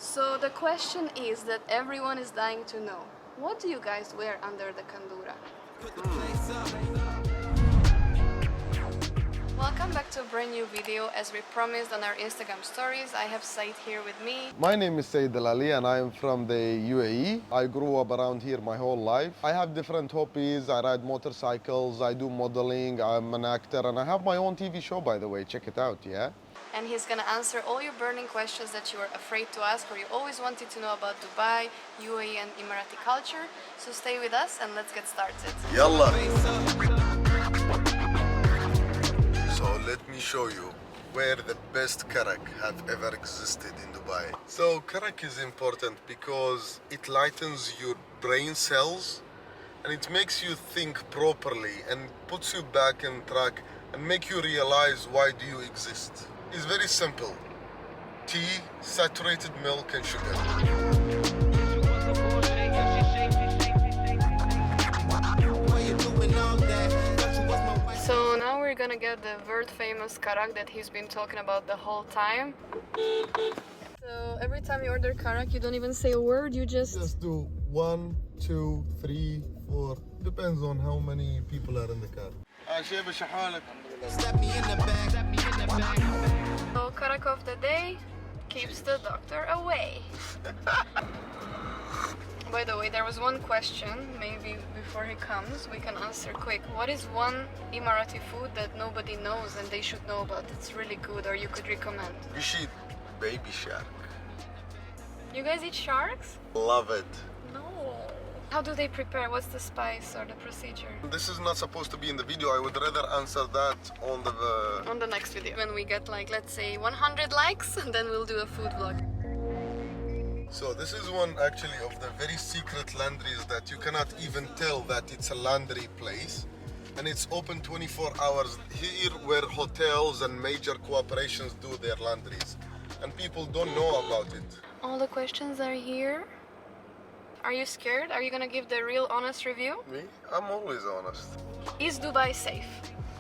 So the question is that everyone is dying to know. What do you guys wear under the kandora? Welcome back to a brand new video. As we promised on our Instagram stories, I have Saeed here with me. My name is Saeed and I am from the UAE. I grew up around here my whole life. I have different hobbies. I ride motorcycles, I do modeling, I'm an actor, and I have my own TV show, by the way. Check it out, yeah? And he's gonna answer all your burning questions that you were afraid to ask or you always wanted to know about Dubai, UAE and Emirati culture. So stay with us and let's get started. Yalla! So let me show you where the best karak have ever existed in Dubai. So karak is important because it lightens your brain cells and it makes you think properly and puts you back on track and make you realize why do you exist. It's very simple. Tea, saturated milk and sugar. So now we're gonna get the world famous karak that he's been talking about the whole time. So every time you order karak, you don't even say a word, you just do 1, 2, 3, 4. Depends on how many people are in the car. So karak of the day keeps the doctor away. By the way, there was one question, maybe before he comes, we can answer quick. What is one Emirati food that nobody knows and they should know about? It's really good or you could recommend? We should eat baby shark. You guys eat sharks? Love it. No. How do they prepare? What's the spice or the procedure? This is not supposed to be in the video. I would rather answer that on the next video. When we get like, let's say 100 likes, then we'll do a food vlog. So this is one actually of the very secret laundries that you cannot even tell that it's a laundry place. And it's open 24 hours here where hotels and major corporations do their laundries. And people don't know about it. All the questions are here. Are you scared? Are you gonna give the real honest review? Me? I'm always honest. Is Dubai safe?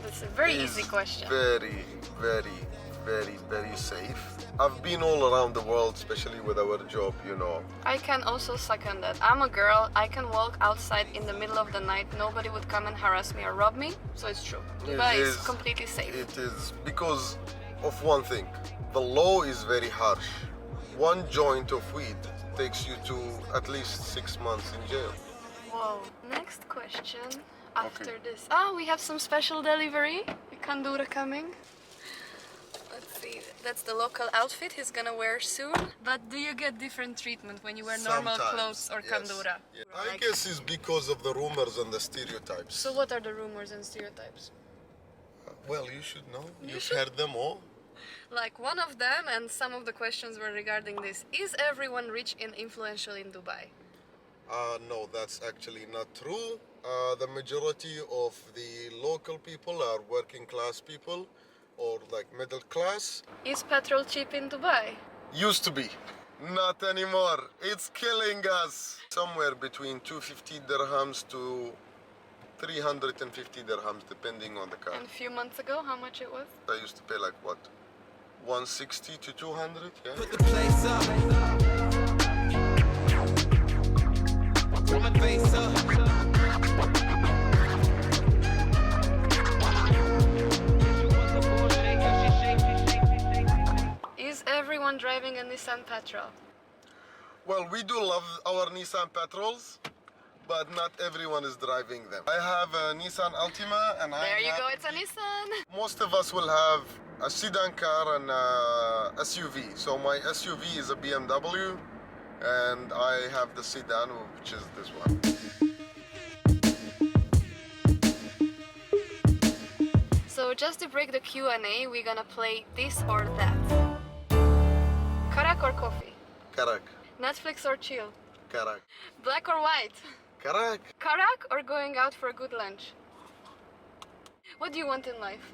That's a very easy question. Very, very, very, very safe. I've been all around the world, especially with our job, you know. I can also second that. I'm a girl, I can walk outside in the middle of the night, nobody would come and harass me or rob me, so it's true. Dubai is completely safe. It is because of one thing. The law is very harsh. One joint of weed takes you to at least 6 months in jail. Whoa. Next question after this. Ah, we have some special delivery. A kandora coming. Let's see. That's the local outfit he's gonna wear soon. But do you get different treatment when you wear normal clothes or kandora? Yes. I guess it's because of the rumors and the stereotypes. So what are the rumors and stereotypes? Well, you should know. You've heard them all. Like one of them, and some of the questions were regarding this. Is everyone rich and influential in Dubai? No, that's actually not true. The majority of the local people are working class people or like middle class. Is petrol cheap in Dubai? Used to be. Not anymore. It's killing us. Somewhere between 250 dirhams to 350 dirhams depending on the car. And a few months ago, how much it was? I used to pay like what? 160 to 200, yeah. Put the place up. Put my face up. Is everyone driving a Nissan petrol? Well, we do love our Nissan petrols, but not everyone is driving them. I have a Nissan Altima and there you go, it's a Nissan. Most of us will have a sedan car and a SUV. So my SUV is a BMW and I have the sedan, which is this one. So just to break the Q&A, we're gonna play this or that. Karak or coffee? Karak. Netflix or chill? Karak. Black or white? Karak. Karak or going out for a good lunch? What do you want in life?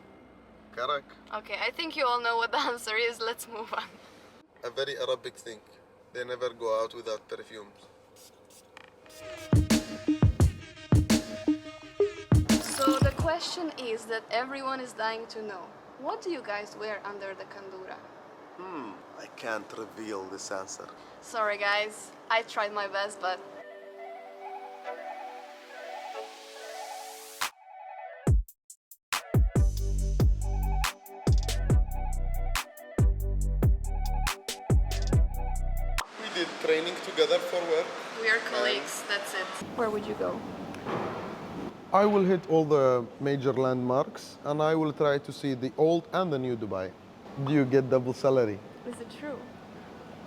Karak. Okay, I think you all know what the answer is. Let's move on. A very Arabic thing. They never go out without perfumes. So the question is that everyone is dying to know. What do you guys wear under the kandora? I can't reveal this answer. Sorry guys, I tried my best, but We did training together for work. we are colleagues, that's it. Where would you go? I will hit all the major landmarks and I will try to see the old and the new Dubai. Do you get double salary? Is it true?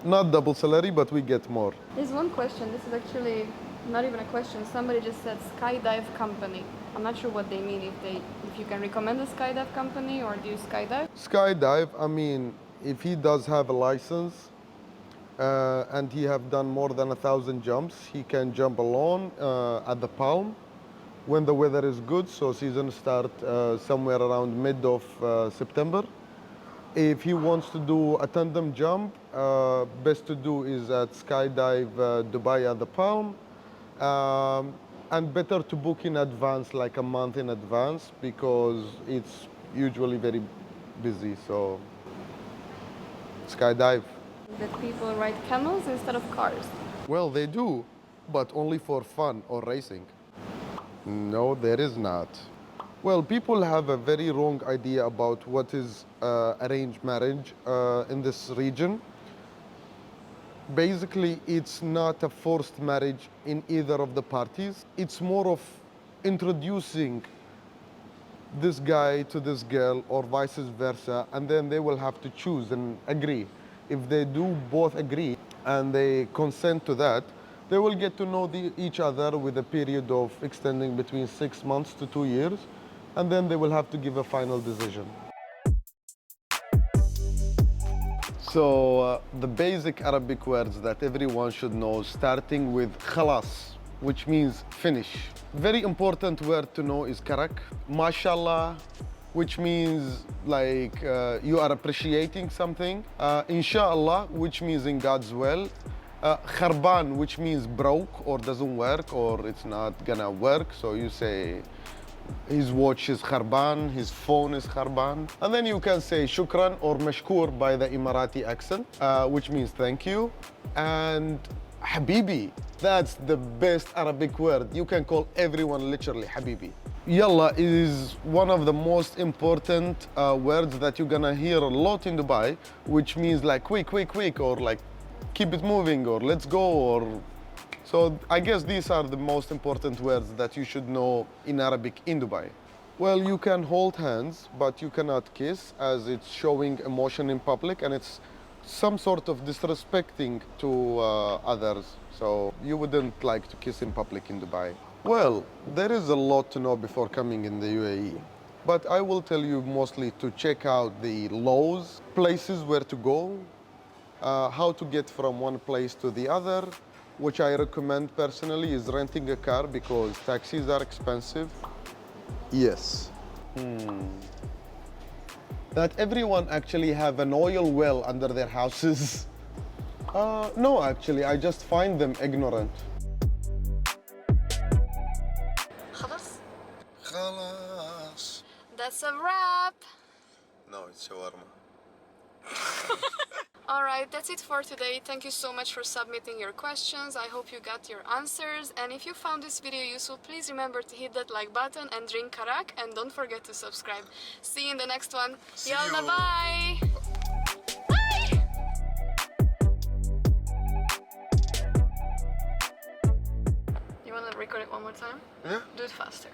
Not double salary, but we get more. There's one question, this is actually not even a question. Somebody just said skydive company. I'm not sure what they mean, if you can recommend a skydive company or do you skydive? Skydive, I mean, if he does have a license and he have done more than 1,000 jumps, he can jump alone at the Palm when the weather is good. So season start somewhere around mid of September. If he wants to do a tandem jump, best to do is at Skydive Dubai at the Palm. And better to book in advance, like a month in advance, because it's usually very busy. So Skydive. That people ride camels instead of cars. Well, they do, but only for fun or racing. No, there is not. Well, people have a very wrong idea about what is arranged marriage in this region. Basically, it's not a forced marriage in either of the parties. It's more of introducing this guy to this girl or vice versa, and then they will have to choose and agree. If they do both agree and they consent to that, they will get to know each other with a period of extending between 6 months to 2 years, and then they will have to give a final decision. So the basic Arabic words that everyone should know, starting with khalas, which means finish. Very important word to know is karak, mashallah, which means like you are appreciating something. Inshallah, which means in God's will. Kharban, which means broke or doesn't work or it's not gonna work. So you say his watch is kharban, his phone is kharban. And then you can say shukran or mashkur by the Emirati accent, which means thank you. And habibi, that's the best Arabic word. You can call everyone literally habibi. Yalla is one of the most important words that you're gonna hear a lot in Dubai, which means like quick, quick, quick, or like keep it moving, or let's go, or... So I guess these are the most important words that you should know in Arabic in Dubai. Well, you can hold hands, but you cannot kiss, as it's showing emotion in public and it's some sort of disrespecting to others. So you wouldn't like to kiss in public in Dubai. Well, there is a lot to know before coming in the UAE. But I will tell you mostly to check out the laws, places where to go, how to get from one place to the other, which I recommend personally is renting a car because taxis are expensive. Yes. That everyone actually have an oil well under their houses. No, actually, I just find them ignorant. خلاص. خلاص. That's a wrap. No, it's shawarma. Alright, that's it for today. Thank you so much for submitting your questions. I hope you got your answers. And if you found this video useful, please remember to hit that like button and drink karak. And don't forget to subscribe. See you in the next one. Yalla, you. bye! Bye! You wanna record it one more time? Yeah? Do it faster.